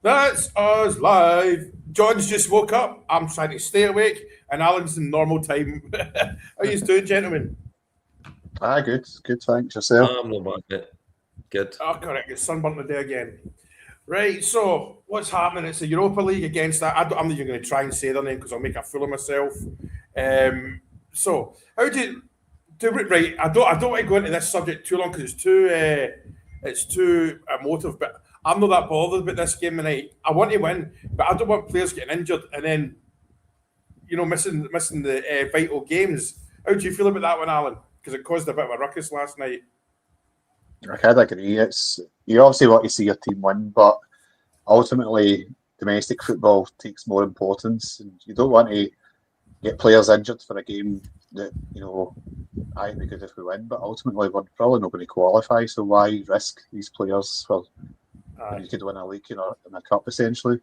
That's us live. John's just woke up. I'm trying to stay awake, and Alan's in normal time. How are you doing, gentlemen? Good, good. Thanks yourself. I'm not bad, mate. Good. Oh, correct. It's sunburnt today again. Right. So what's happening? It's the Europa League against that. I'm not even going to try and say their name because I'll make a fool of myself. So how do you do it? Right. I don't want to go into this subject too long because it's too emotive. But I'm not that bothered about this game tonight. I want to win, but I don't want players getting injured and then missing the vital games. How do you feel about that one, Alan? Because it caused a bit of a ruckus last night. I kind of agree. It's you obviously want to see your team win, but ultimately domestic football takes more importance, and you don't want to get players injured for a game that I think be good if we win, but ultimately we're probably not going to qualify. So why risk these players for when you could win a league in a cup essentially?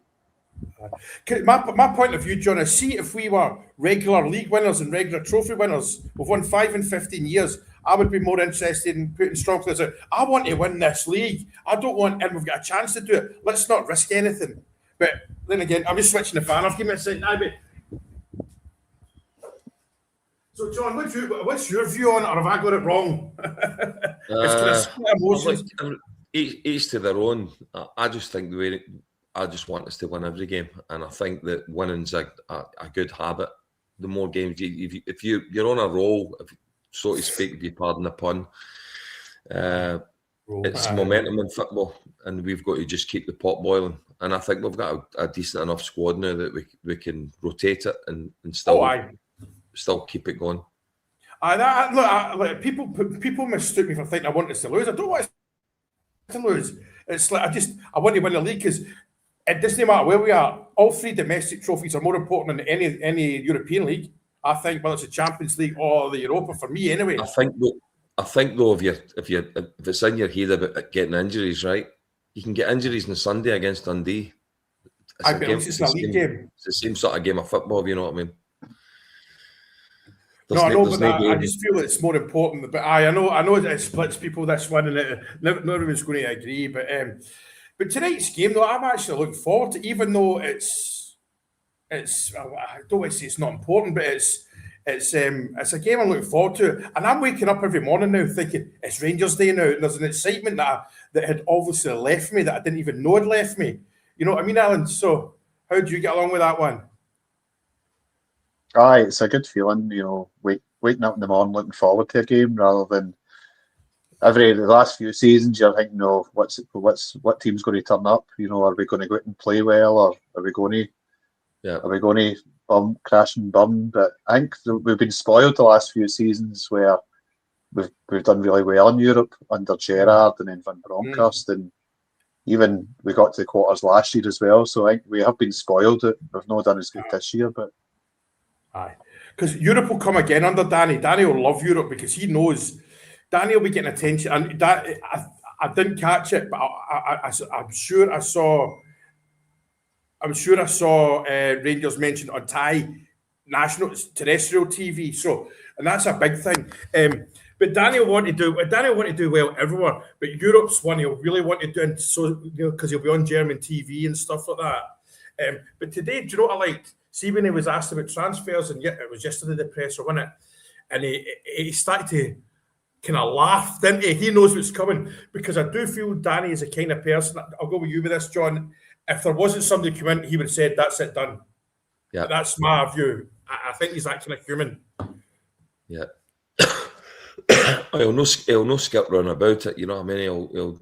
My point of view, John, is see if we were regular league winners and regular trophy winners, we've won 5 in 15 years. I would be more interested in putting strong players out. I want to win this league. I don't want, and we've got a chance to do it. Let's not risk anything. But then again, I'm just switching the fan off. Give me a second. So, John, what's your view on it, or have I got it wrong? It's kind of split emotions. Each to their own. I just think I just want us to win every game, and I think that winning's a good habit. The more games if you're on a roll, so to speak, if you pardon the pun, it's momentum in football, and we've got to just keep the pot boiling. And I think we've got a decent enough squad now that we can rotate it and still keep it going. Look, people mistook me for thinking I want us to lose. I don't want us to lose. It's like I want to win the league because it doesn't matter where we are. All three domestic trophies are more important than any European league. I think whether it's the Champions League or the Europa, for me anyway. I think though, if it's in your head about getting injuries, right? You can get injuries on Sunday against Dundee. It's a league game. It's the same sort of game of football, if you know what I mean. I just feel it's more important. But I know it splits people this one, and not everyone's going to agree. But tonight's game, though, I'm actually looking forward to, even though it's I don't want to say it's not important, but it's a game I'm looking forward to, and I'm waking up every morning now thinking it's Rangers Day now, and there's an excitement that had obviously left me that I didn't even know had left me. You know what I mean, Alan? So how do you get along with that one? Aye, it's a good feeling, waking up in the morning looking forward to a game rather than the last few seasons you're thinking, what team's going to turn up? Are we going to go out and play well, or are we going to crash and burn? But I think we've been spoiled the last few seasons where we've done really well in Europe under Gerrard and then Van Bronckhorst, and even we got to the quarters last year as well. So I think we have been spoiled. We've not done as good this year, but aye, because Europe will come again under Danny. Danny will love Europe because he knows Danny will be getting attention. And that I didn't catch it, but I'm sure I saw. I'm sure I saw Rangers mentioned on Thai national terrestrial TV. So, and that's a big thing. But Danny will want to do well everywhere. But Europe's one he'll really want to do, and so because he'll be on German TV and stuff like that. But today, do you know what I liked? See, when he was asked about transfers, and it was yesterday the presser, wasn't it? And he started to kind of laugh, didn't he? He knows what's coming, because I do feel Danny is a kind of person. I'll go with you with this, John. If there wasn't somebody come in, he would have said, "That's it, done." Yeah, that's my view. I think he's that kind of human. Yeah, he'll no skip round about it. You know what I mean?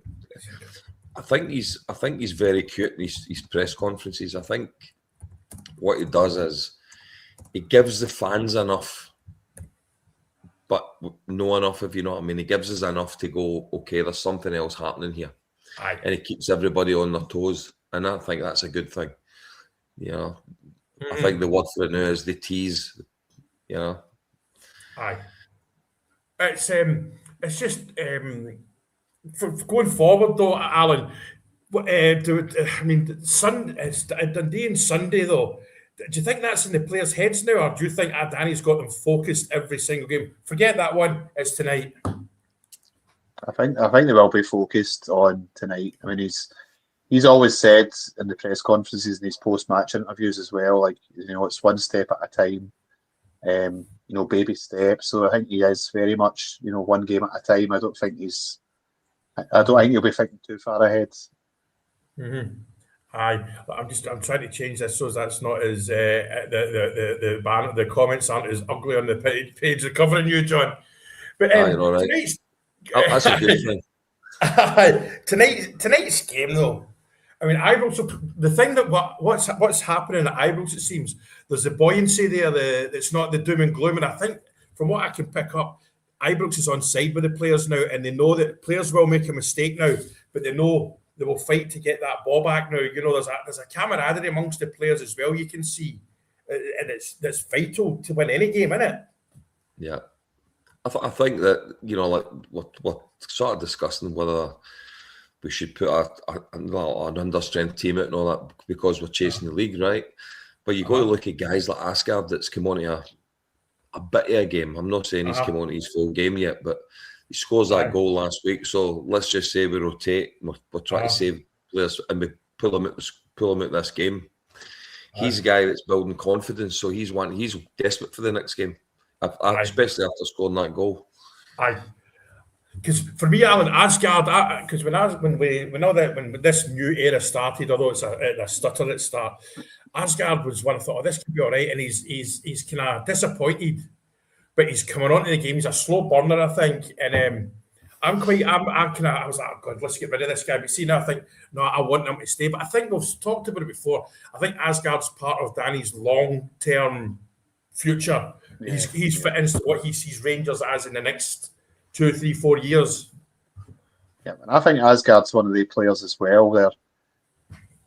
I think he's very cute in his press conferences. I think what he does is he gives the fans enough, but no enough, if you know what I mean. He gives us enough to go, okay, there's something else happening here. Aye. And he keeps everybody on their toes. And I think that's a good thing. I think the word for it now is the tease, Aye. It's just for going forward though, Alan. It's Dundee and Sunday though. Do you think that's in the players' heads now, or do you think Danny's got them focused every single game? Forget that one. It's tonight. I think they will be focused on tonight. I mean, he's always said in the press conferences and his post-match interviews as well, like, it's one step at a time, baby steps. So I think he is very much, one game at a time. I don't think he'll be thinking too far ahead. Mm-hmm. I'm trying to change this so that's not as the comments aren't as ugly on the page covering you, John. But all right. That's a good thing. Tonight's game, though. I mean, Ibrox. The thing that what's happening at Ibrox, it seems there's a buoyancy there. It's not the doom and gloom, and I think from what I can pick up, Ibrox is on side with the players now, and they know that players will make a mistake now, but they know they will fight to get that ball back now. There's a camaraderie amongst the players as well. You can see, and that's vital to win any game, isn't it? Yeah, I think that like we're sort of discussing whether we should put an under-strength team out and all that because we're chasing the league, right? But you got to look at guys like Razgrad that's come on to a bit of a game. I'm not saying he's come on to his full game yet, but he scores that goal last week. So let's just say we rotate. We're trying to save players and we pull him out this game. He's a guy that's building confidence, so he's desperate for the next game, especially after scoring that goal. Because for me, Alan, Razgrad, because when this new era started, although it's a stutter at start, Razgrad was one I thought, this could be all right, and he's kind of disappointed, but he's coming onto the game. He's a slow burner, I think, and I was like, oh God, let's get rid of this guy. But see, now I think, no, I want him to stay. But I think we've talked about it before. I think Asgard's part of Danny's long-term future. Yeah, he's fit into what he sees Rangers as in the next 2, 3, 4 years. Yeah, and I think Asgard's one of the players as well. Where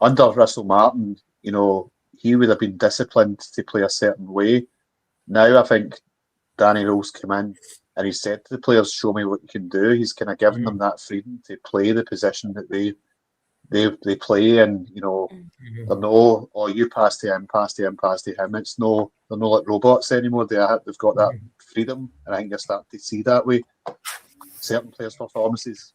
under Russell Martin, he would have been disciplined to play a certain way. Now I think Danny Rose come in and he said to the players, "Show me what you can do." He's kind of given them that freedom to play the position that they play, and they're no, you pass to him, pass to him, pass to him. They're no like robots anymore. They've got that freedom, and I think they're starting to see that way. Certain players' performances.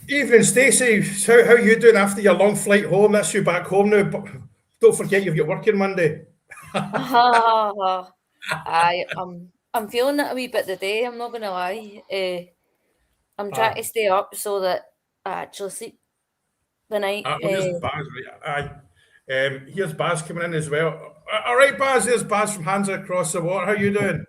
Evening, Stacey. How are you doing after your long flight home? That's you back home now. But don't forget you've got work on Monday. I'm feeling it a wee bit today. I'm not going to lie. I'm trying to stay up so that I actually sleep the night. Here's Baz, here's Baz coming in as well. All right, Baz. There's Baz from Hands Across the Water. How you doing?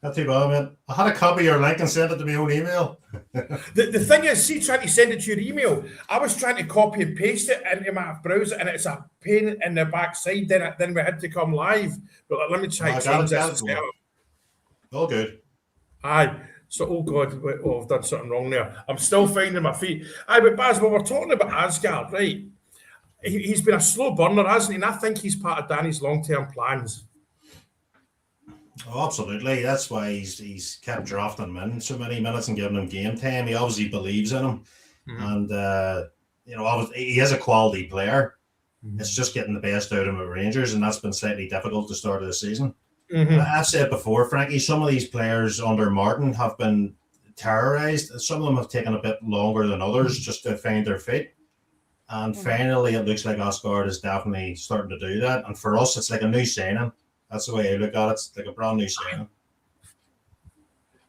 Not too bad, man. I had a copy of your link and sent it to my own email. The thing is, see, trying to send it to your email, I was trying to copy and paste it into my browser, and it's a pain in the backside. Then we had to come live. But let me try to change this. All good. So, oh God, I've done something wrong there. I'm still finding my feet. But Baz, when we're talking about Razgrad, right? He's been a slow burner, hasn't he? And I think he's part of Danny's long-term plans. Oh, absolutely. That's why he's kept drafting him in so many minutes and giving him game time. He obviously believes in him, and obviously he is a quality player. It's just getting the best out of him at Rangers, and that's been slightly difficult to start of the season. I've said before, Frankie, some of these players under Martin have been terrorised. Some of them have taken a bit longer than others just to find their feet. And finally, it looks like Asgard is definitely starting to do that. And for us, it's like a new signing. That's the way I look at it. It's like a brand new signing.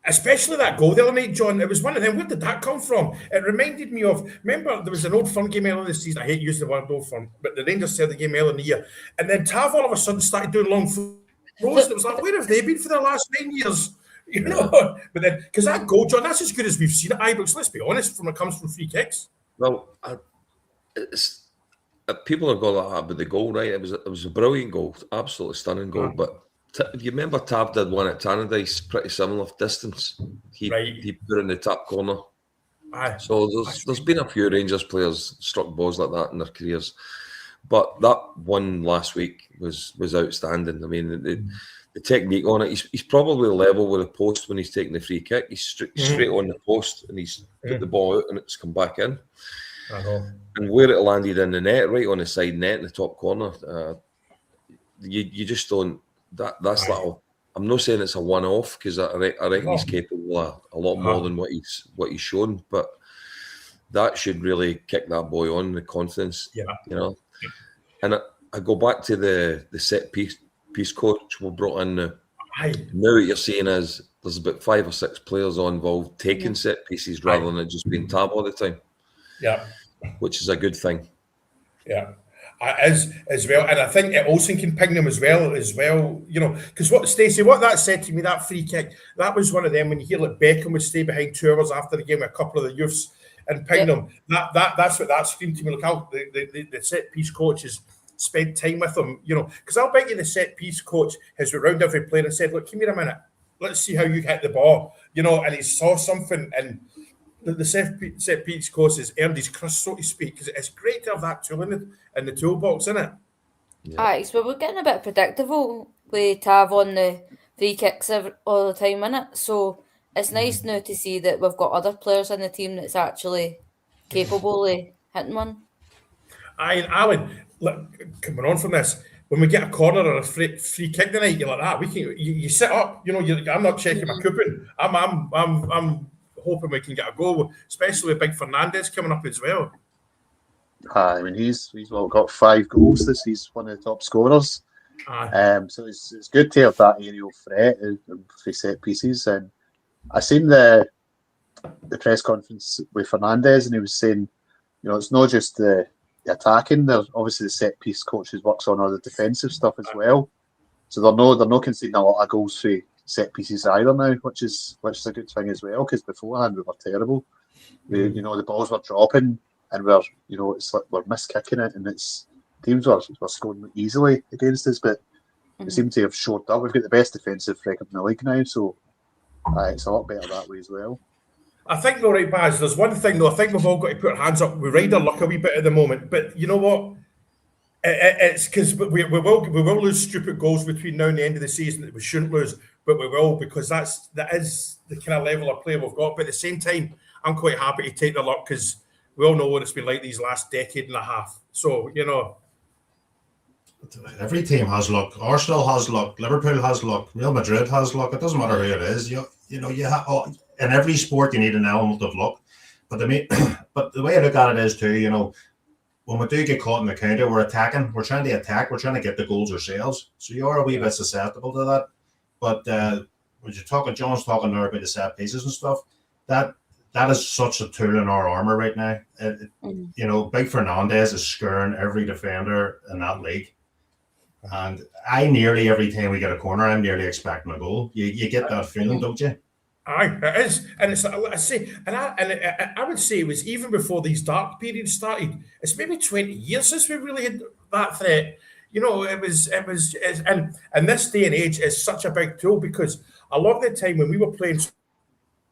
Especially that goal the other night, John. It was one of them. Where did that come from? It reminded me of, remember, there was an Old Firm game earlier this season. I hate using the word Old Firm, but the Rangers said the game earlier in the year. And then Tav all of a sudden started doing long throws. It was like, where have they been for the last 9 years? But then, because that goal, John, that's as good as we've seen at Ibrox. Let's be honest, from it comes from free kicks. Well, people are going like that about the goal, right? It was a brilliant goal, absolutely stunning goal. But you remember Tab did one at Tannadice, pretty similar distance. He put it in the top corner. So there's been a few Rangers players struck balls like that in their careers, but that one last week was outstanding. I mean, the technique on it. He's probably level with the post when he's taking the free kick. He's straight on the post and he's put the ball out and it's come back in. And where it landed in the net, right on the side net in the top corner, you just don't. That's like. I'm not saying it's a one-off because I reckon he's capable of a lot more than what he's shown. But that should really kick that boy on the confidence. Yeah. You know, and I go back to the set piece coach we brought in now. Now what you're seeing is there's about 5 or 6 players all involved taking set pieces rather than it just being Tab all the time. Yeah, which is a good thing. Yeah, as well, and I think Olsen can ping them as well. You know, because what Stacey, what that said to me, that free kick, that was one of them when you hear like Beckham would stay behind 2 hours after the game with a couple of the youths and ping them. That's what that screamed to me. Look how the set piece coaches spent time with them, you know, because I'll bet you the set piece coach has went round every player and said, "Look, come here a minute, let's see how you hit the ball," you know, and he saw something and. The set piece course has earned his crust, so to speak, because it's great to have that tool in the toolbox, isn't it? Aye, so we're getting a bit predictable with Tav on the free kicks all the time, innit? So it's nice now to see that we've got other players in the team that's actually capable of hitting one. Aye, Alan, look, coming on from this, when we get a corner or a free kick tonight, you're like that. We can you sit up, you know. I'm not checking my coupon. I'm hoping we can get a goal, especially with Big Fernandez coming up as well. I mean, he's got 5 goals this. He's one of the top scorers. So it's good to have that aerial threat for set pieces. And I seen the press conference with Fernandez, and he was saying, you know, it's not just the attacking. There's obviously the set piece coaches works on all the defensive stuff as well. So they're not conceding a lot of goals for set pieces either now, which is a good thing as well, because beforehand we were terrible. You know, the balls were dropping and it's like we're miskicking it, and it's teams were scoring easily against us, but we seem to have showed up. We've got the best defensive record in the league now, so it's a lot better that way as well. I think, though, right, Baz, there's one thing, though, I think we've all got to put our hands up. We ride our luck a wee bit at the moment, but you know what? It's because we will lose stupid goals between now and the end of the season that we shouldn't lose, but we will, because that is the kind of level of play we've got. But at the same time, I'm quite happy to take the luck, because we all know what it's been like these last decade and a half. So, you know. Every team has luck. Arsenal has luck. Liverpool has luck. Real Madrid has luck. It doesn't matter who it is. You have in every sport you need an element of luck. But the way I look at it is too, you know, when we do get caught in the counter, we're attacking. We're trying to attack. We're trying to get the goals ourselves. So you are a wee bit susceptible to that. But when you're talking, John's talking there about the set pieces and stuff. That is such a tool in our armor right now. You know, Big Fernandez is scaring every defender in that league. And nearly every time we get a corner, I'm nearly expecting a goal. You get that feeling, don't you? Aye, it is, and it's. I say, and I would say it was even before these dark periods started. It's maybe 20 years since we really had that threat. You know, and this day and age is such a big tool, because a lot of the time when we were playing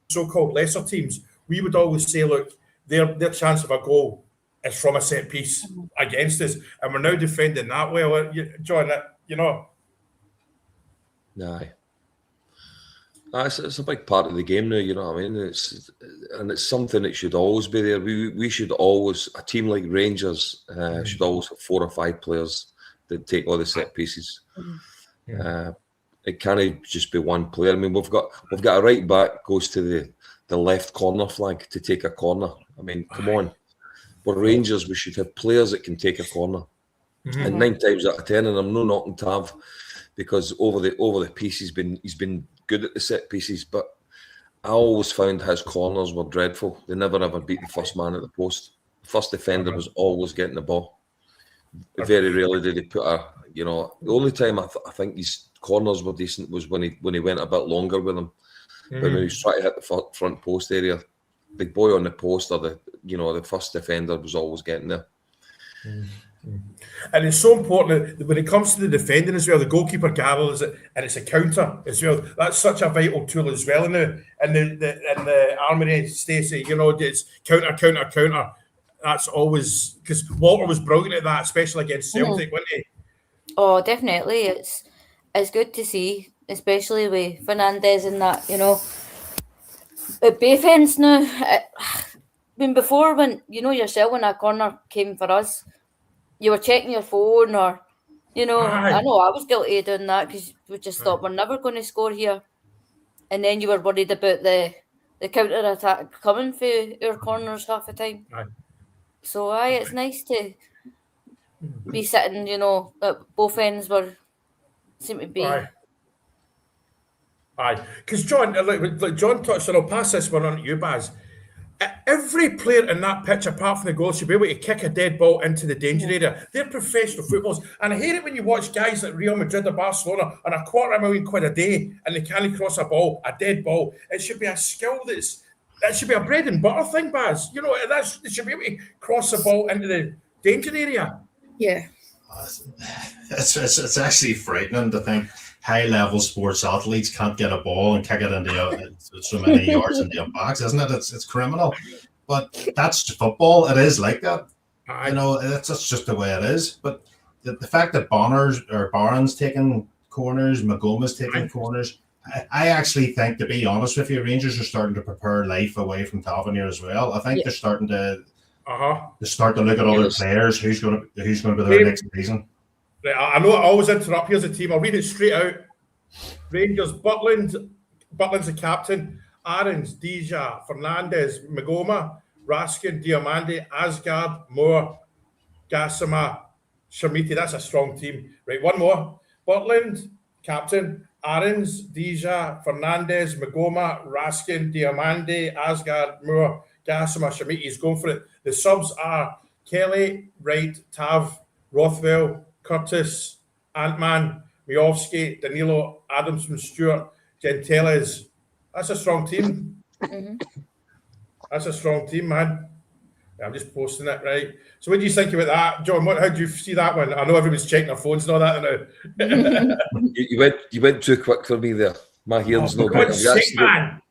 so-called lesser teams, we would always say, look, their chance of a goal is from a set piece against us, and we're now defending that well, John. You know. Aye. It's a big part of the game now, you know what I mean? It's something that should always be there. We should always, a team like Rangers should always have 4 or 5 players that take all the set pieces. It can't just be one player. I mean, we've got a right back goes to the left corner flag to take a corner. I mean, come on. We're Rangers, we should have players that can take a corner. And 9 times out of 10, and I'm not knocking Tav, because over the piece he's been good at the set pieces, but I always found his corners were dreadful. They never ever beat the first man at the post. The first defender was always getting the ball. Very rarely did he put the only time I think his corners were decent was when he went a bit longer with them. But when he was trying to hit the front post area, the boy on the post or the first defender was always getting there. And it's so important that when it comes to the defending as well, the goalkeeper gathers it, and it's a counter as well. That's such a vital tool as well in the armory, Stacey. You know, it's counter. That's always, because Walter was brilliant at that, especially against Celtic, wasn't he? Oh, definitely. It's good to see, especially with Fernandez and that, you know. But Bayfence now, before, when, you know yourself, when a corner came for us, you were checking your phone, or, you know, I know I was guilty of doing that, because we just thought we're never going to score here. And then you were worried about the the counter attack coming for our corners half the time. Aye. So it's nice to be sitting, you know, at both ends where seem to be. Aye. Because John, like John touched on, I'll pass this one on to you, Baz. Every player in that pitch, apart from the goal, should be able to kick a dead ball into the danger area. They're professional footballers. And I hate it when you watch guys like Real Madrid or Barcelona on £250,000 a day and they can't cross a dead ball. It should be a skill that should be a bread and butter thing, Baz. You know, they should be able to cross the ball into the danger area. Yeah. It's actually frightening to think high-level sports athletes can't get a ball and kick it into so many yards into a box, isn't it? It's criminal. But that's football. It is like that. You know, that's just the way it is. But the fact that Barnes taking corners, Magoma's taking corners, I actually think, to be honest with you, Rangers are starting to prepare life away from Tavernier as well. I think they're starting to look at other players who's going to be there next season. Right, I know I always interrupt. Here's the team. I'll read it straight out. Rangers, Butland's the captain. Aarons, Dija, Fernandez, Magoma, Raskin, Diamande, Asgard, Moore, Gassama, Shamiti. That's a strong team. Right, one more. Butland, captain. Aarons, Dija, Fernandez, Magoma, Raskin, Diamande, Asgard, Moore, Gassama, Shamiti. He's going for it. The subs are Kelly, Wright, Tav, Rothwell, Curtis, Antman, Miovski, Danilo, Adamson, Stewart, Genteles. That's a strong team. That's a strong team, man. Yeah, I'm just posting it, right? So what do you think about that, John? How do you see that one? I know everybody's checking their phones and all that now. you went too quick for me there. My hearing's no good. good. Man.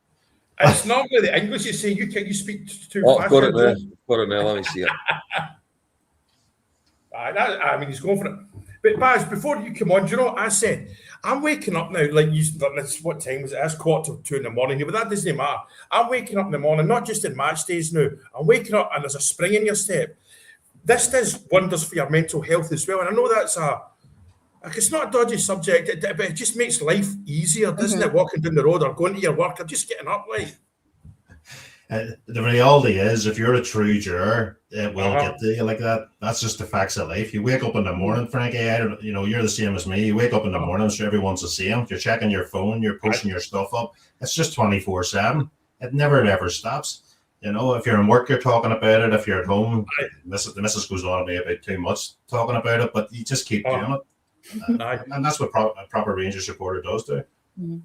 It's not really the English you say. You speak too fast. I've got it there. Let me see it. I mean, he's going for it. But Baz, before you come on, do you know what I said? I'm waking up now, like what time was it? It's 2:45 in the morning, but that doesn't matter. I'm waking up in the morning, not just in match days now. I'm waking up and there's a spring in your step. This does wonders for your mental health as well. And I know that's it's not a dodgy subject, but it just makes life easier, doesn't it? Walking down the road or going to your work or just getting up, like. The reality is, if you're a true juror, it will get to you like that. That's just the facts of life. You wake up in the morning, Frankie. You're the same as me. You wake up in the morning, so everyone's the same. You're checking your phone, you're posting your stuff up. It's just 24/7. It never ever stops. You know, if you're in work, you're talking about it. If you're at home, the missus goes on to me about too much talking about it, but you just keep doing it. And that's what a proper Rangers supporter does do.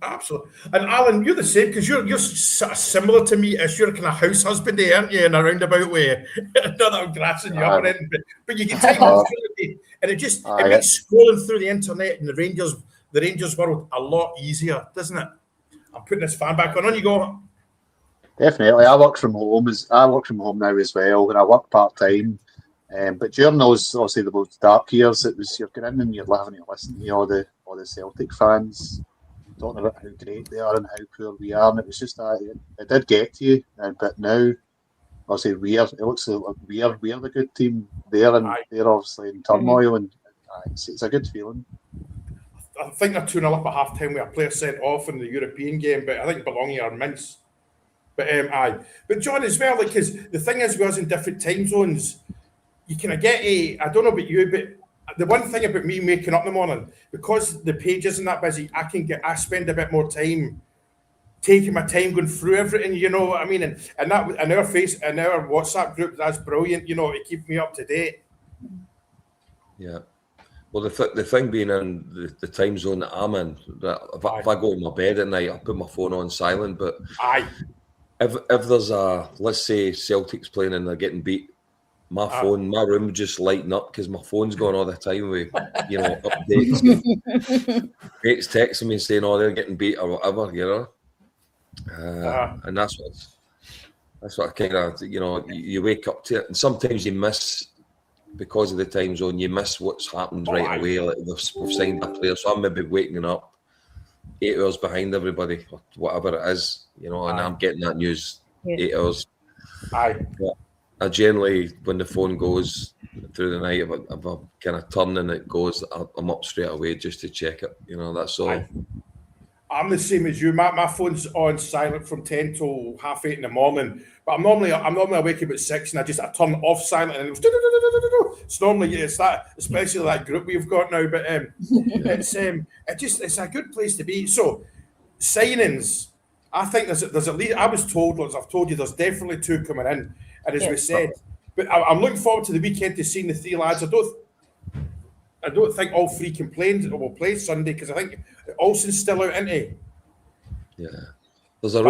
Absolutely. And Alan, you're the same because you're sort of similar to me as you're kind of house husband, aren't you, in a roundabout way? Not that I'm grassing you up or anything, but you get time off and it makes scrolling through the internet and the Rangers world a lot easier, doesn't it? I'm putting this fan back on. On you go. Definitely. I work from home now as well, and I work part-time. But during those, obviously, the most dark years, it was you're going in and you're having to listen to all the Celtic fans talking about how great they are and how poor we are, and it was just that it did get to you. But now, obviously, it looks like we're the good team there, and they're obviously in turmoil, and it's a good feeling. I think they're 2-0 up at half time with a player sent off in the European game, but I think Bologna are mince. But but John as well, because the thing is, we was in different time zones. You kind of get I don't know about you, but the one thing about me waking up in the morning, because the page isn't that busy, I spend a bit more time taking my time going through everything, you know what I mean? And that in our WhatsApp group, that's brilliant, you know, to keep me up to date. Yeah. Well, the thing being in the time zone that I'm in, if I go to my bed at night, I put my phone on silent, but if there's let's say Celtic's playing and they're getting beat, my room just lighting up because my phone's going all the time with, you know, updates. Mates texting me saying, "Oh, they're getting beat" or whatever, you know. And that's what kind of, you know, you wake up to it, and sometimes you miss because of the time zone. You miss what's happened right away. Like we've signed a player, so I'm maybe waking up 8 hours behind everybody, or whatever it is, you know, and I'm getting that news 8 hours. But I generally, when the phone goes through the night, if I kind of turn and it goes, I'm up straight away just to check it. You know, that's all. I'm the same as you. My phone's on silent from 10 till 7:30 in the morning. But I'm normally awake about 6 and I turn off silent and it's normally it's that, especially that group we've got now. But it's a good place to be. So signings, I think there's at least, I was told, as I've told you, there's definitely 2 coming in, and as we said, but I'm looking forward to the weekend to seeing the 3 lads. I don't think all 3 can play or will play Sunday because I think Olsen's still out, isn't he? Yeah. There's a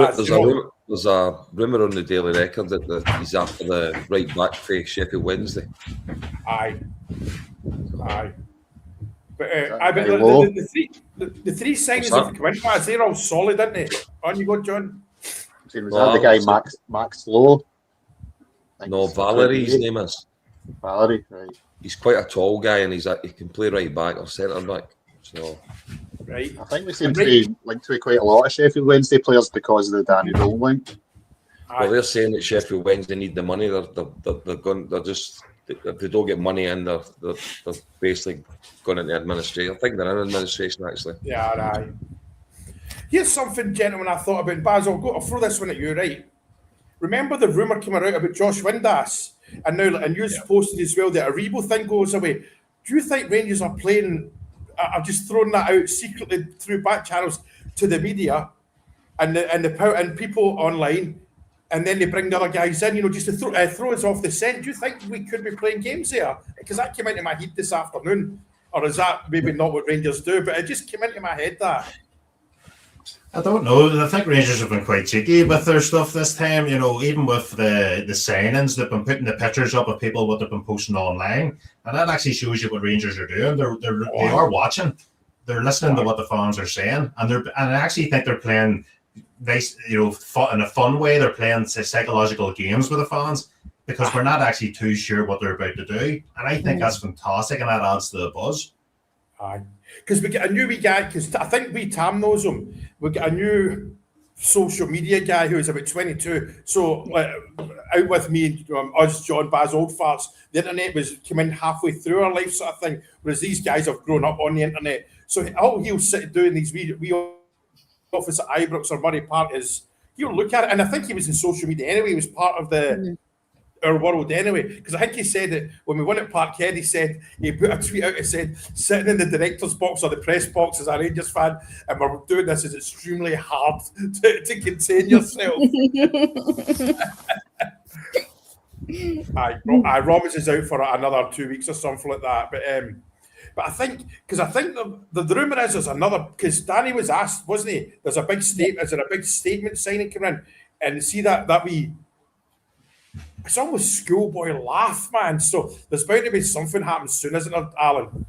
rumour on the Daily Record that he's after the right back for Sheffield Wednesday. Aye. But the 3 signings that have come in, lads, they're all solid, aren't they? On you go, John. Was that the guy Max Lowe? No, Valerie, his name is. Valerie, right. He's quite a tall guy and he can play right back or centre back. So, right. I think we seem to be linked to quite a lot of Sheffield Wednesday players because of the Danny Rome link. Well, they're saying that Sheffield Wednesday need the money. They're just if they don't get money in, they're basically going into administration. I think they're in administration actually. Yeah, right. Here's something, gentlemen, I thought about. Baz, I'll throw this one at you, right? Remember the rumour came out about Josh Windass? And now, and you posted as well that a Aribo thing goes away. Do you think Rangers are playing? I've just thrown that out secretly through back channels to the media and people online, and then they bring the other guys in, just to throw us off the scent. Do you think we could be playing games there? Because that came into my head this afternoon, or is that maybe not what Rangers do? But it just came into my head that. I don't know. I think Rangers have been quite cheeky with their stuff this time. Even with the signings, they've been putting the pictures up of people what they've been posting online, and that actually shows you what Rangers are doing. They are watching. They're listening to what the fans are saying, and I actually think they're playing nice, in a fun way. They're playing psychological games with the fans because we're not actually too sure what they're about to do, and I think that's fantastic, and that adds to the buzz. Aye. Because we get a new wee guy, because I think Tam knows him. We get a new social media guy who is about 22. So out with me, us, John, Baz, old farts, the internet came in halfway through our life sort of thing, whereas these guys have grown up on the internet. So all he'll sit doing these wee office at Ibrox or Murray Park is, he'll look at it, and I think he was in social media anyway. He was part of our world anyway, because I think he said that when we won at Parkhead, he put a tweet out and said, sitting in the director's box or the press box as a Rangers fan, and we're doing this is extremely hard to contain yourself. Robbins is out for another 2 weeks or something like that, but I think the rumour is there's another, because Danny was asked, wasn't he? There's a big statement. Is there a big statement signing coming in? And see that we. It's almost schoolboy laugh, man. So there's bound to be something happen soon, isn't there, Alan?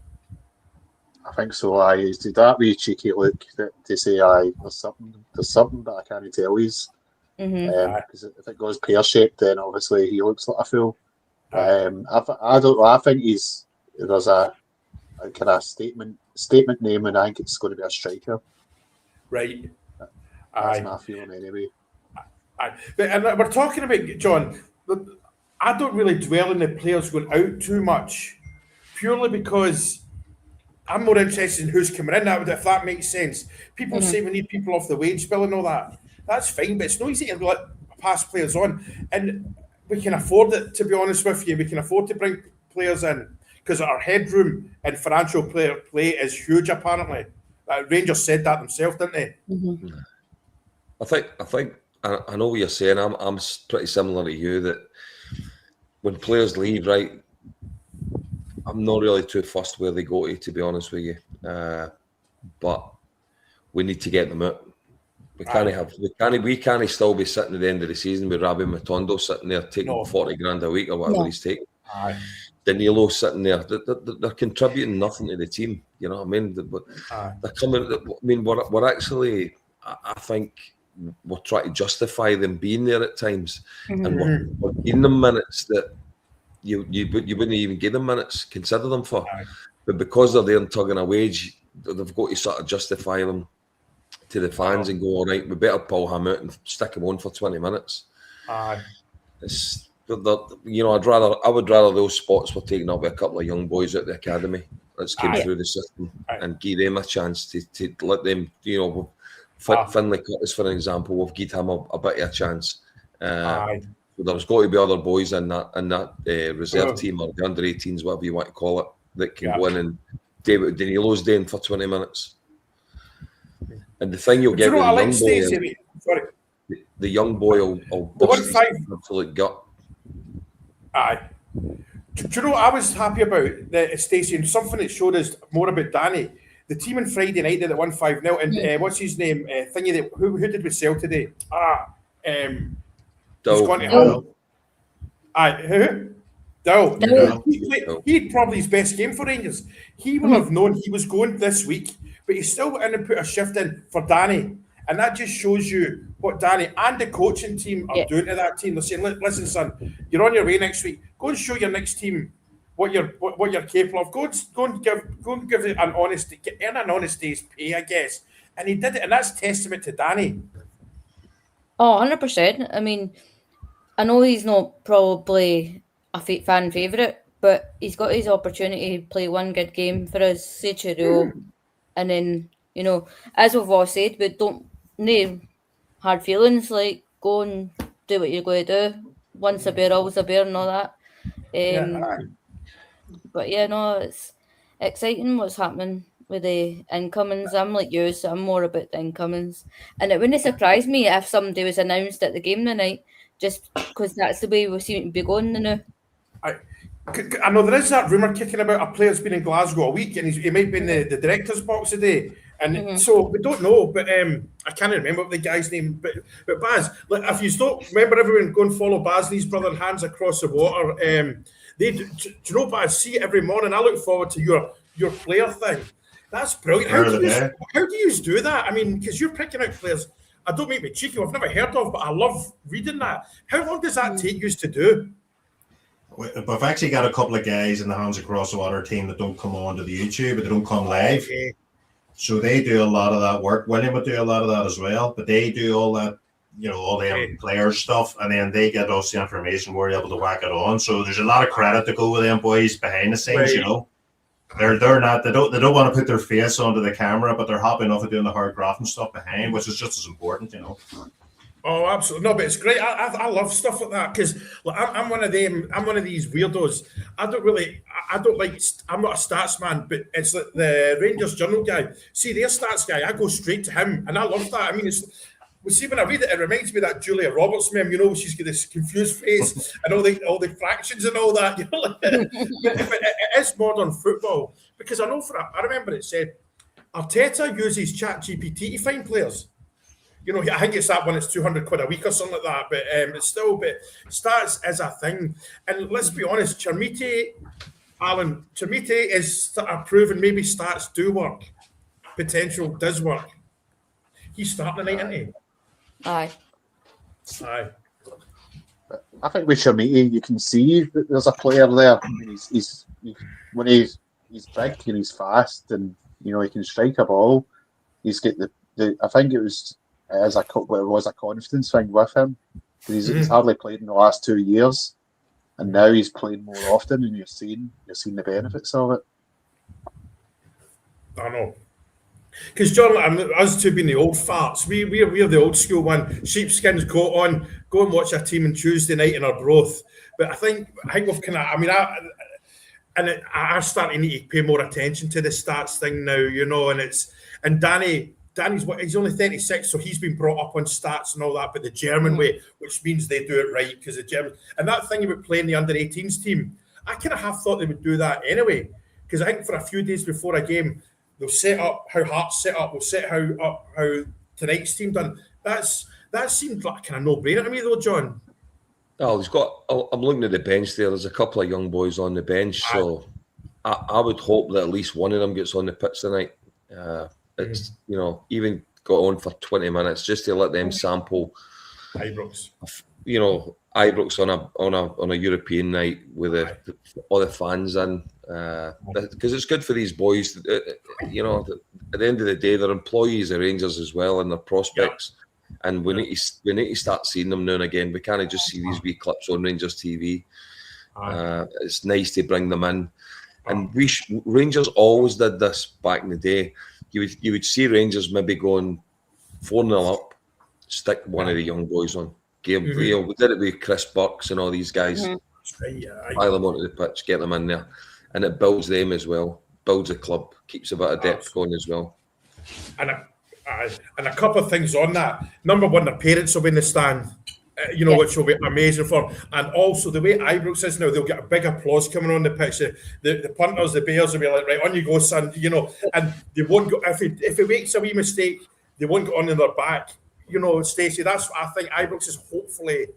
I think so. He's did that wee cheeky look to say, there's something that I can't tell he's. Because if it goes pear-shaped, then obviously he looks like a fool. I don't know. I think there's a kind of statement name, and I think it's going to be a striker. Right. That's my feeling anyway. And we're talking about, John, I don't really dwell on the players going out too much, purely because I'm more interested in who's coming in, if that makes sense. People say we need people off the wage bill and all that. That's fine, but it's not easy to let pass players on. And we can afford it, to be honest with you. We can afford to bring players in because our headroom and financial player play is huge, apparently. Rangers said that themselves, didn't they? I think I know what you're saying. I'm pretty similar to you, that when players leave, right, I'm not really too fussed where they go to be honest with you. But we need to get them out. We can't still be sitting at the end of the season with Rabbi Matondo sitting there taking 40 grand a week or whatever he's taking. Danilo sitting there, they're contributing nothing to the team. You know what I mean? They're coming. I mean, we're actually, I think, we're trying to justify them being there at times, and we're giving them minutes that you wouldn't even give them minutes, consider them for. But because they're there and tugging a wage, they've got to sort of justify them to the fans and go, all right, we better pull him out and stick him on for 20 minutes. It's, I would rather those spots were taken up by a couple of young boys at the academy that's came through the system and give them a chance to let them, Finlay Curtis, for example, we've given him a bit of a chance. Aye. So there's got to be other boys in that reserve team or the under 18s, whatever you want to call it, that can go in and do what Danilo's doing for 20 minutes. And the thing you'll get with the young boy is the young boy will bust his absolute gut. Aye. Do you know what I was happy about, Stacey, and something that showed us more about Danny? The team on Friday night did it 1-5-0, and what's his name? Who did we sell today? Dill. Aye, who? Dill. He had probably his best game for Rangers. He will have known he was going this week, but he still went in and put a shift in for Danny. And that just shows you what Danny and the coaching team are doing to that team. They're saying, listen, son, you're on your way next week. Go and show your next team what you're capable of. Go and give it earn an honest day's pay, I guess. And he did it, and that's testament to Danny. Oh, 100%. I mean, I know he's not probably a fan favourite, but he's got his opportunity to play one good game for us, say Chiro, and then, as we've all said, but don't no hard feelings, like go and do what you're going to do. Once a bear, always a bear, and all that. But it's exciting what's happening with the incomings. I'm like you, so I'm more about the incomings. And it wouldn't surprise me if somebody was announced at the game tonight, just because that's the way we seem to be going now. I know there is that rumour kicking about a player's been in Glasgow a week, and he might be in the director's box today. And so we don't know, but I can't remember the guy's name. But Baz, like, if you don't remember, everyone go and follow Baz and his brother and Hands Across the Water. Do you know, Baz? See it every morning. I look forward to your player thing. That's brilliant. How do you do that? I mean, because you're picking out players. I don't make me cheeky. I've never heard of, but I love reading that. How long does that take you to do? We've actually got a couple of guys in the Hands Across the Water team that don't come onto the YouTube, but they don't come live. Okay. So they do a lot of that work. William would do a lot of that as well, but they do all that, all the player stuff, and then they get us the information. We're able to whack it on. So there's a lot of credit to go with them boys behind the scenes. They're not. They don't want to put their face onto the camera, but they're happy enough at doing the hard grafting stuff behind, which is just as important. Oh, absolutely. No, but it's great. I love stuff like that because I'm one of them. I'm one of these weirdos. I'm not a stats man, but it's like the Rangers Journal guy. See, their stats guy, I go straight to him, and I love that. I mean, when I read it, it reminds me of that Julia Roberts meme. She's got this confused face and all the fractions and all that. But it is modern football because I remember it said Arteta uses ChatGPT to find players. I think it's that one. It's £200 a week or something like that. But it's still. But stats is a thing, and let's be honest, Chermite is proven maybe stats do work. Potential does work. He's starting tonight, isn't he? Aye. I think with Chermite, you can see that there's a player there. I mean, he's big and he's fast, and he can strike a ball. He's got the. I think it was a confidence thing with him. He's hardly played in the last 2 years, and now he's playing more often, and you're seeing the benefits of it. I know. Because John, us two being the old farts, we're the old school one. Sheepskins go and watch our team on Tuesday night in our broth. But I think we've kind of. I starting to need to pay more attention to the stats thing now, and Danny's he's only 36, so he's been brought up on stats and all that, but the German way, which means they do it right because the German and that thing about playing the under 18s team, I kind of half thought they would do that anyway. Because I think for a few days before a game, they'll set up how Hearts set up, we'll set how tonight's team done. That seemed like kind of no-brainer to me though, John. Oh, I'm looking at the bench there. There's a couple of young boys on the bench, so I would hope that at least one of them gets on the pitch tonight. It's even got on for 20 minutes just to let them sample Ibrox. Ibrox on a European night with all the fans in, because it's good for these boys. At the end of the day, they're employees of Rangers as well, and they're prospects. And we need to start seeing them now and again. We can't just see these wee clips on Rangers TV. It's nice to bring them in, and Rangers always did this back in the day. You would see Rangers maybe going 4-0 up, stick one of the young boys on. We did it with Chris Burks and all these guys. Pile them onto the pitch, get them in there, and it builds them as well. Builds a club, keeps a bit of depth going as well. And a couple of things on that. Number one, the parents will be in the stand, which will be amazing for them. And also the way Ibrox is now, they'll get a big applause coming on the pitch. The punters, the Bears will be like, right, on you go, son. And they won't go if he makes a wee mistake, they won't go on in their back. Stacey, that's what I think Ibrox is hopefully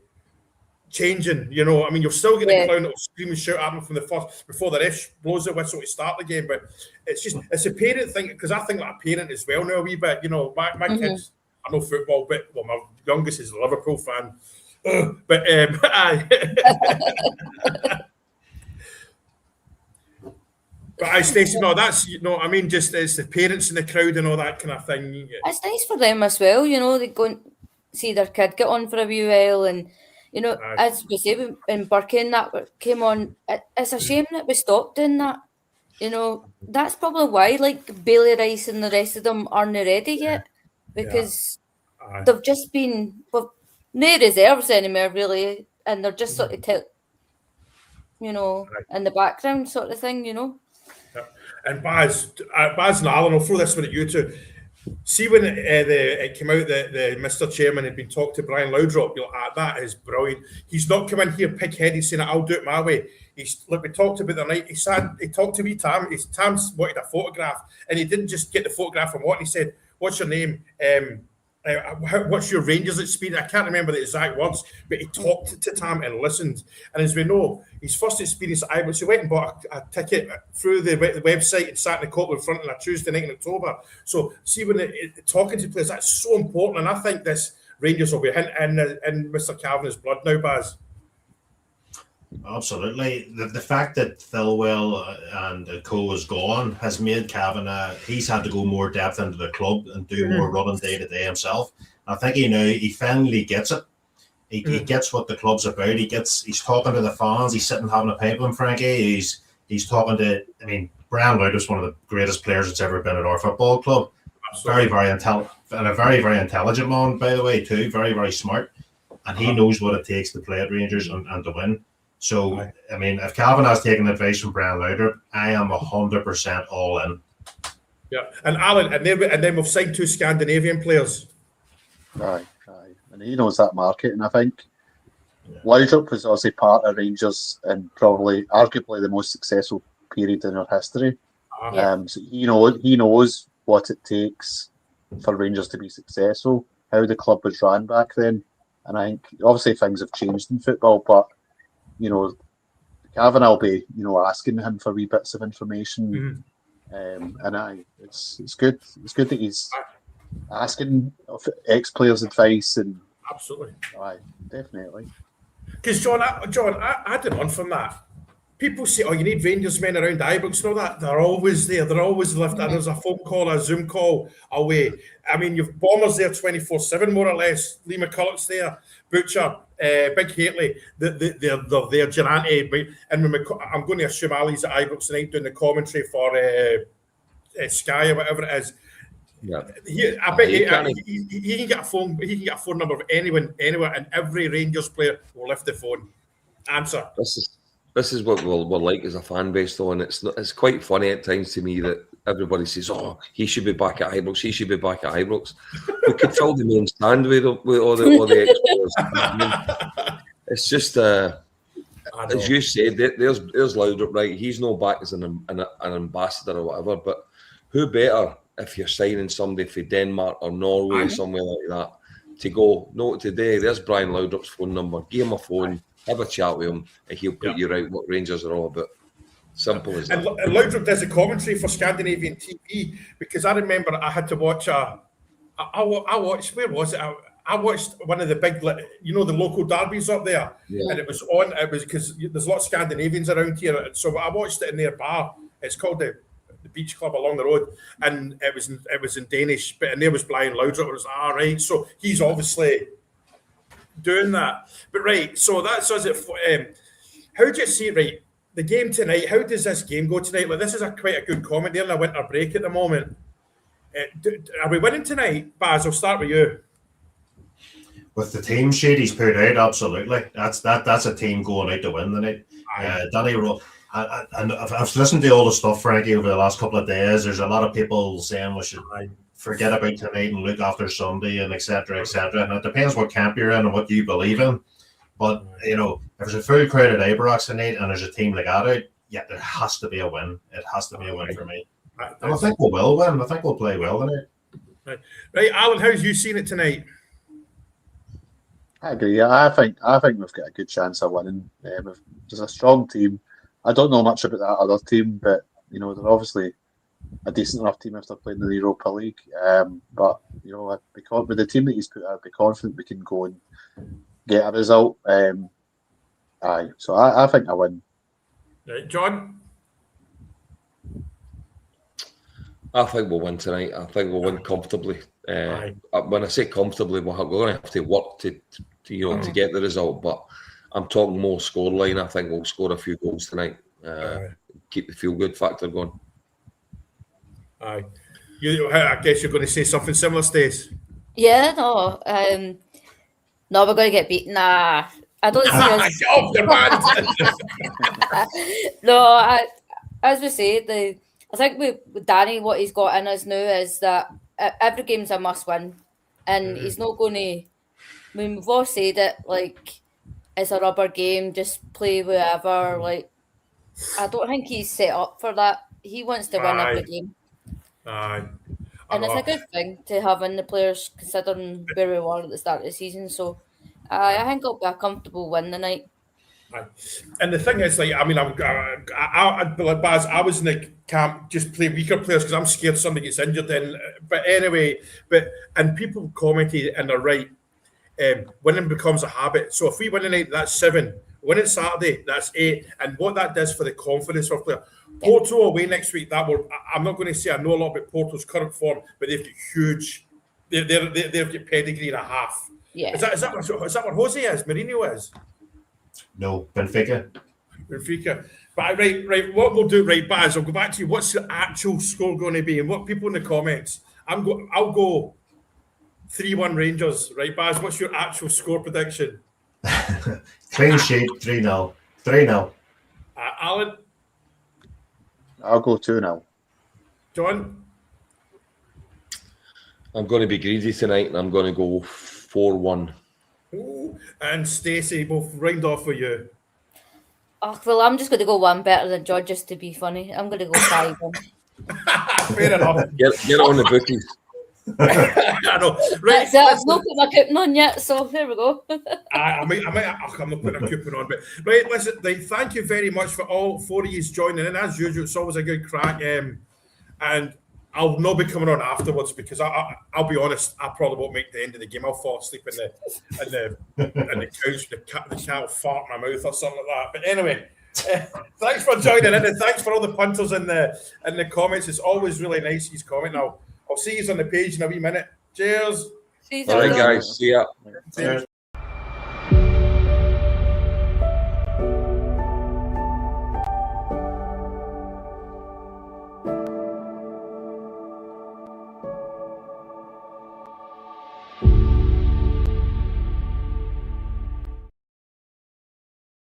changing. You'll still get the clown that will scream and shout at them from the first before the ref blows the whistle to start the game. But it's a parent thing, because I think like a parent as well now a wee bit. My kids are no football, but my youngest is a Liverpool fan. But Stacey, no, that's just it's the parents and the crowd and all that kind of thing. It's nice for them as well, they go and see their kid get on for a wee while, and as we say, when Burke and that came on, it's a shame that we stopped doing that. That's probably why, like Bailey Rice and the rest of them aren't ready yet, because they've just been no reserves anymore really, and they're just sort of in the background sort of thing. And Baz and Alan, I'll throw this one at you two. See when it came out that the Mr. Chairman had been talking to Brian Laudrup, you're like, that is brilliant. He's not come in here pig-headed saying, I'll do it my way. We talked about the night. He talked to me, Tam. Tam wanted a photograph, and he didn't just get the photograph from what he said. What's your name? What's your Rangers experience? I can't remember the exact words, but he talked to Tam and listened. And as we know, his first experience at Ibrox, he went and bought a ticket through the website and sat in the Copeland front on a Tuesday night in October. So see, when talking to players, that's so important. And I think this Rangers will be in Mr. Kavanagh's blood now, Baz. Absolutely. The fact that Thilwell and co is gone has made Kavanagh, he's had to go more depth into the club and do more running day to day himself. I think he finally gets it. He gets what the club's about. He's talking to the fans. He's sitting having a pipe with them, Frankie. He's talking to, Brian Laudrup's one of the greatest players that's ever been at our football club. Absolutely. Very, very intelligent, and a very, very intelligent man, by the way, too. Very, very smart. And he knows what it takes to play at Rangers and to win. So, if Kavanagh's taking advice from Brian Laudrup, I am 100% all in. Yeah, and Alan, and then we've signed 2 Scandinavian players. Aye. And he knows that market, and I think Laudrup was obviously part of Rangers and probably arguably the most successful period in our history. So he knows what it takes for Rangers to be successful, how the club was run back then. And I think obviously things have changed in football, but Kavanagh will be, asking him for wee bits of information, and it's good. It's good that he's asking ex-players' advice, and absolutely, definitely. Because John, I did on from that. People say, you need Rangers men around Ibrox and all that. They're always there. They're always left. And there's a phone call, a Zoom call away. You've Bombers there 24/7, more or less. Lee McCulloch's there. Butcher, Big Haley. They're there. Durante. And I'm going to assume Ali's at Ibrox tonight doing the commentary for Sky or whatever it is. Yeah. I bet he can get a phone. He can get a phone number of anyone, anywhere, and every Rangers player will lift the phone. Answer. This is what we're like as a fan base, though, and it's quite funny at times to me that everybody says, he should be back at Ibrox, he should be back at Ibrox. We could fill the main stand with all the ex-players. It's just, as you said, there's Laudrup, right? He's no back as an ambassador or whatever, but who better if you're signing somebody for Denmark or Norway, somewhere like that, to go, no, today, there's Brian Laudrup's phone number, give him a phone, have a chat with him, and he'll put you right what Rangers are all about. Simple as that. And Laudrup does a commentary for Scandinavian TV, because I remember I had to watch I watched, where was it? I watched one of the big, the local derbies up there, and it was because there's a lot of Scandinavians around here, so I watched it in their bar. It's called the Beach Club along the road, and it was in Danish, and there was Brian Laudrup. It was right, so he's obviously doing that. But right, so that's us it. How do you see right the game tonight? How does this game go tonight? Like, this is quite a good comment there in a winter break at the moment. Are we winning tonight, Baz? I'll start with you. With the team sheet he's put out, absolutely. That's a team going out to win tonight. Danny Rowe. And I've listened to all the stuff, Frankie, over the last couple of days. There's a lot of people saying we should forget about tonight and look after Sunday and etc. etc. And it depends what camp you're in and what you believe in. But if there's a full crowd at Ibrox tonight and there's a team like that out, there has to be a win. It has to be a win for me. And I think we will win. I think we'll play well tonight. Right, Alan, how's you seen it tonight? I agree. I think we've got a good chance of winning. There's a strong team. I don't know much about that other team, but they're obviously a decent enough team after playing in the Europa League. But with the team that he's put out, I'd be confident we can go and get a result. So I think I win. Right, John? I think we'll win tonight. I think we'll win comfortably. When I say comfortably, we're going to have to work to get the result. But I'm talking more scoreline. I think we'll score a few goals tonight. Keep the feel-good factor going. I guess you're going to say something similar, Stace. Yeah, no. No, we're going to get beaten. Nah, I don't see us. No, as we say, I think with Danny, what he's got in us now is that every game's a must-win, and he's not going to. I mean, we've all said it, like, it's a rubber game, just play wherever. Like, I don't think he's set up for that. He wants to win every game. And it's a good thing to have in the players, considering where we were at the start of the season. So I think it'll be a comfortable win tonight. And the thing is, like, I mean, like Baz, I was in the camp just play weaker players because I'm scared somebody gets injured. But anyway, and people commented and they're right. Winning becomes a habit. So if we win tonight, that's 7. Winning Saturday, that's 8. And what that does for the confidence of player. Porto away next week. I'm not going to say I know a lot about Porto's current form, but they've got huge. They've got pedigree and a half. Yeah. Is that what Jose is? Mourinho is? No, Benfica. But right. What we'll do, right, Baz, I'll go back to you. What's the actual score going to be? And what people in the comments? I'll go 3-1 Rangers, right, Baz? What's your actual score prediction? Clean sheet, 3-0. 3-0. Alan? I'll go 2-0. John? I'm going to be greedy tonight, and I'm going to go 4-1. Ooh. And Stacey, both round off with you. Oh, well, I'm just going to go one better than John just to be funny. I'm going to go 5-1. Fair enough. Get it on the bookies. I know. Right, I've not put my coupon on yet, so there we go. I'm not putting a coupon on, but right, listen, thank you very much for all 4 of you joining in. As usual, it's always a good crack. And I'll not be coming on afterwards because I'll be honest, I probably won't make the end of the game. I'll fall asleep in the couch, the cat will fart in my mouth or something like that. But anyway, thanks for joining in, and thanks for all the punters in the comments. It's always really nice he's commenting. I'll see you on the page in a wee minute. Cheers. All right, guys. See ya. Cheers.